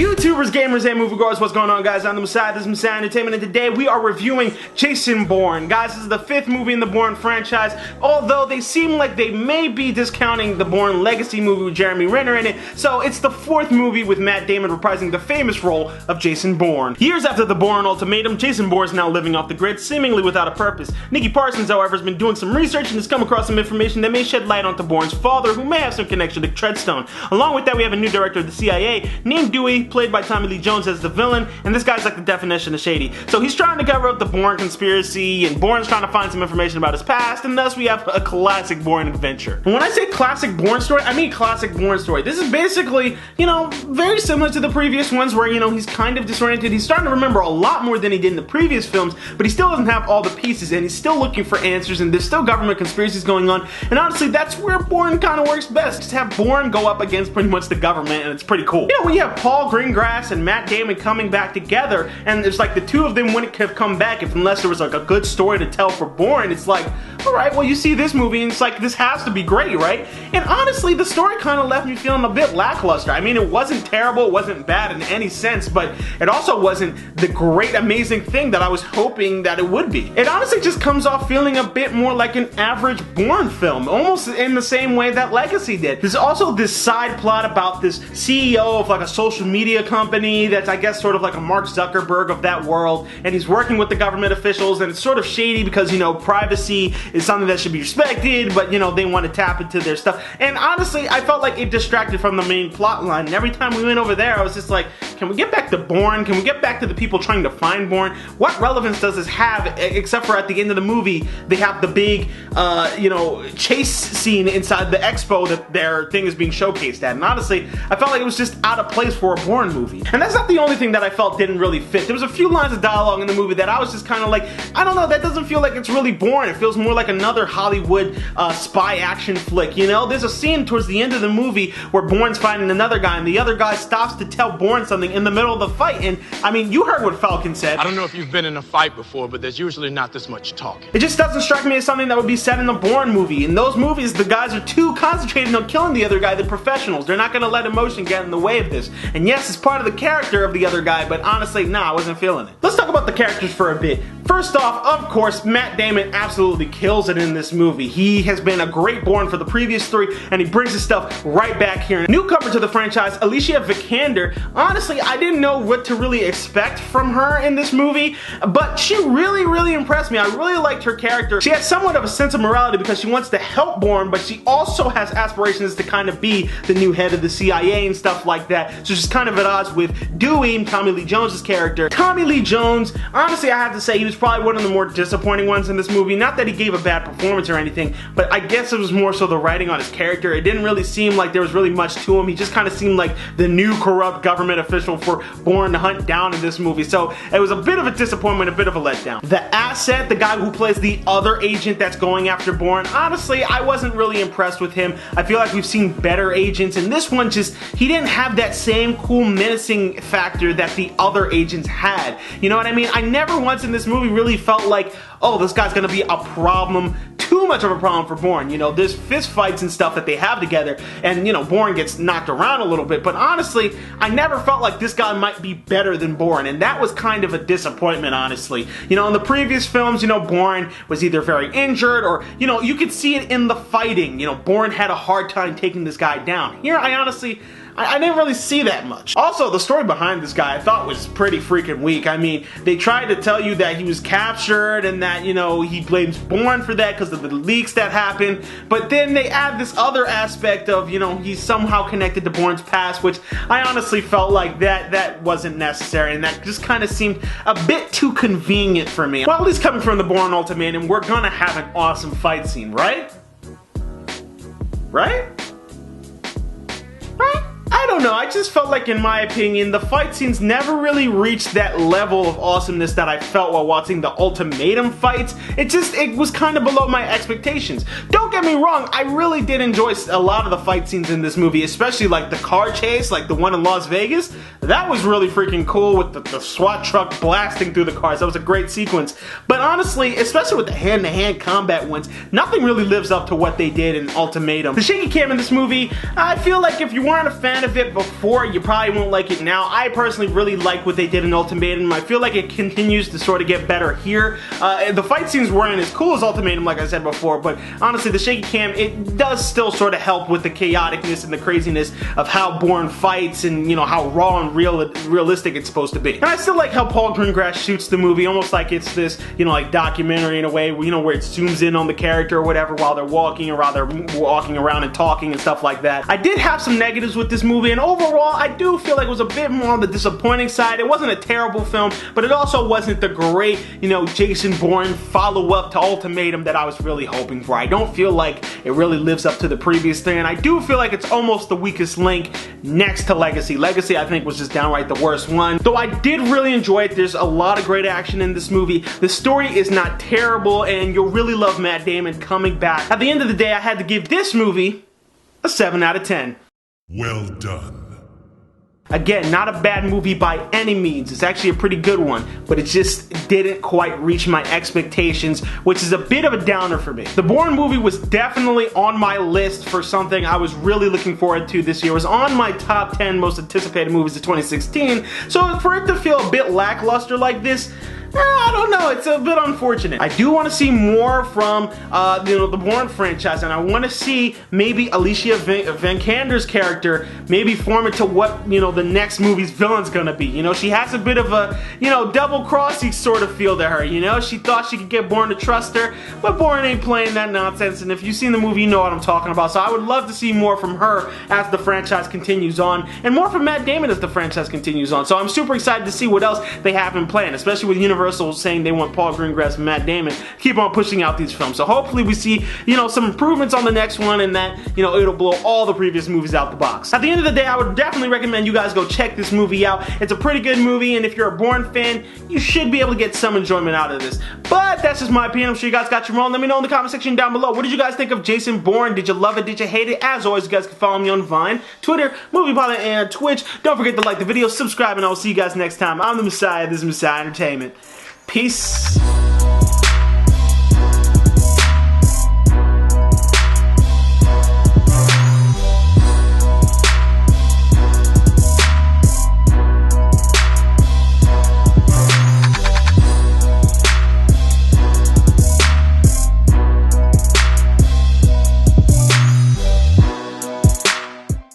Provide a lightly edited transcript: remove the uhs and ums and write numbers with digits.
YouTubers, gamers, and moviegoers, what's going on, guys? I'm the Messiah, this is Messiah Entertainment, and today we are reviewing Jason Bourne. Guys, this is the 5th movie in the Bourne franchise, although they seem like they may be discounting the Bourne Legacy movie with Jeremy Renner in it, so it's the 4th movie with Matt Damon reprising the famous role of Jason Bourne. Years after the Bourne ultimatum, Jason Bourne is now living off the grid, seemingly without a purpose. Nikki Parsons, however, has been doing some research and has come across some information that may shed light onto Bourne's father, who may have some connection to Treadstone. Along with that, we have a new director of the CIA named Dewey, played by Tommy Lee Jones as the villain, and this guy's like the definition of shady. So he's trying to cover up the Bourne conspiracy, and Bourne's trying to find some information about his past, and thus we have a classic Bourne adventure. And when I say classic Bourne story, I mean classic Bourne story. This is basically, very similar to the previous ones where, he's kind of disoriented. He's starting to remember a lot more than he did in the previous films, but he still doesn't have all the pieces, and he's still looking for answers, and there's still government conspiracies going on, and honestly, that's where Bourne kind of works best. Just have Bourne go up against pretty much the government, and it's pretty cool. When you have Paul Greengrass and Matt Damon coming back together, and it's like the two of them wouldn't have come back unless there was like a good story to tell for Bourne. It's like, alright, well, you see this movie and it's like, this has to be great, right? And honestly, the story kind of left me feeling a bit lackluster. I mean, it wasn't terrible, it wasn't bad in any sense, but it also wasn't the great, amazing thing that I was hoping that it would be. It honestly just comes off feeling a bit more like an average Bourne film, almost in the same way that Legacy did. There's also this side plot about this CEO of like a social media company that's, I guess, sort of like a Mark Zuckerberg of that world, and he's working with the government officials, and it's sort of shady because, privacy is something that should be respected, but, they want to tap into their stuff. And honestly, I felt like it distracted from the main plot line, and every time we went over there, I was just like, can we get back to Bourne? Can we get back to the people trying to find Bourne? What relevance does this have, except for at the end of the movie, they have the big, chase scene inside the expo that their thing is being showcased at, and honestly, I felt like it was just out of place for a Bourne movie. And that's not the only thing that I felt didn't really fit. There was a few lines of dialogue in the movie that I was just kind of like, I don't know, that doesn't feel like it's really Bourne. It feels more like another Hollywood spy action flick, There's a scene towards the end of the movie where Bourne's fighting another guy, and the other guy stops to tell Bourne something in the middle of the fight, and I mean, you heard what Falcon said. I don't know if you've been in a fight before, but there's usually not this much talking. It just doesn't strike me as something that would be said in a Bourne movie. In those movies, the guys are too concentrated on killing the other guy. They're professionals. They're not going to let emotion get in the way of this. And yes, it's part of the character of the other guy, but honestly, nah, I wasn't feeling it. Let's talk about the characters for a bit. First off, of course, Matt Damon absolutely kills it in this movie. He has been a great Bourne for the previous 3, and he brings his stuff right back here. Newcomer to the franchise, Alicia Vikander. Honestly, I didn't know what to really expect from her in this movie, but she really impressed me. I really liked her character. She has somewhat of a sense of morality because she wants to help Bourne, but she also has aspirations to kind of be the new head of the CIA and stuff like that. So she's kind of at odds with Dewey, Tommy Lee Jones' character. Tommy Lee Jones, honestly, I have to say he was probably one of the more disappointing ones in this movie. Not that he gave a bad performance or anything, but I guess it was more so the writing on his character. It didn't really seem like there was really much to him. He just kind of seemed like the new corrupt government official for Bourne to hunt down in this movie. So it was a bit of a disappointment, a bit of a letdown. The asset, the guy who plays the other agent that's going after Bourne, honestly, I wasn't really impressed with him. I feel like we've seen better agents, and this one he didn't have that same cool menacing factor that the other agents had. You know what I mean? I never once in this movie really felt like, oh, this guy's gonna be a problem, too much of a problem for Bourne. There's fist fights and stuff that they have together, and Bourne gets knocked around a little bit, but honestly, I never felt like this guy might be better than Bourne, and that was kind of a disappointment, honestly. In the previous films, Bourne was either very injured or, you could see it in the fighting. Bourne had a hard time taking this guy down. Here, I didn't really see that much. Also, the story behind this guy I thought was pretty freaking weak. I mean, they tried to tell you that he was captured and that, he blames Bourne for that because of the leaks that happened, but then they add this other aspect of, he's somehow connected to Bourne's past, which I honestly felt like that wasn't necessary, and that just kind of seemed a bit too convenient for me. Well, at least coming from the Bourne ultimatum, we're gonna have an awesome fight scene, right? Right? I don't know, I just felt like, in my opinion, the fight scenes never really reached that level of awesomeness that I felt while watching the Ultimatum fights. It was kind of below my expectations. Don't get me wrong, I really did enjoy a lot of the fight scenes in this movie, especially like the car chase, like the one in Las Vegas. That was really freaking cool with the SWAT truck blasting through the cars. That was a great sequence. But honestly, especially with the hand-to-hand combat ones, nothing really lives up to what they did in Ultimatum. The shaky cam in this movie, I feel like if you weren't a fan of it, it before, you probably won't like it now. I personally really like what they did in Ultimatum. I feel like it continues to sort of get better here. The fight scenes weren't as cool as Ultimatum, like I said before, but honestly, the shaky cam, it does still sort of help with the chaoticness and the craziness of how Bourne fights and, you know, how raw and realistic it's supposed to be. And I still like how Paul Greengrass shoots the movie, almost like it's this, you know, like documentary in a way, you know, where it zooms in on the character or whatever while they're walking, or while they're walking around and talking and stuff like that. I did have some negatives with this movie, and overall, I do feel like it was a bit more on the disappointing side. It wasn't a terrible film, but it also wasn't the great, you know, Jason Bourne follow-up to Ultimatum that I was really hoping for. I don't feel like it really lives up to the previous thing, and I do feel like it's almost the weakest link next to Legacy. Legacy, I think, was just downright the worst one. Though I did really enjoy it. There's a lot of great action in this movie. The story is not terrible, and you'll really love Matt Damon coming back. At the end of the day, I had to give this movie a 7 out of 10. Well done. Again, not a bad movie by any means. It's actually a pretty good one, but it just didn't quite reach my expectations, which is a bit of a downer for me. The Bourne movie was definitely on my list for something I was really looking forward to this year. It was on my top 10 most anticipated movies of 2016, so for it to feel a bit lackluster like this, I don't know, it's a bit unfortunate. I do want to see more from you know, the Bourne franchise, and I want to see maybe Alicia Vikander's character maybe form into what, you know, the next movie's villain's gonna be. You know, she has a bit of a, you know, double-crossing sort of feel to her, you know? She thought she could get Bourne to trust her, but Bourne ain't playing that nonsense, and if you've seen the movie, you know what I'm talking about. So I would love to see more from her as the franchise continues on, and more from Matt Damon as the franchise continues on. So I'm super excited to see what else they have in plan, especially with Universal saying they want Paul Greengrass and Matt Damon keep on pushing out these films. So hopefully we see, you know, some improvements on the next one, and that, you know, it'll blow all the previous movies out the box. At the end of the day, I would definitely recommend you guys go check this movie out. It's a pretty good movie, and if you're a Bourne fan, you should be able to get some enjoyment out of this. But that's just my opinion. I'm sure you guys got your own. Let me know in the comment section down below. What did you guys think of Jason Bourne? Did you love it? Did you hate it? As always, you guys can follow me on Vine, Twitter, MoviePilot, and Twitch. Don't forget to like the video, subscribe, and I will see you guys next time. I'm the Messiah. This is Messiah Entertainment. Peace.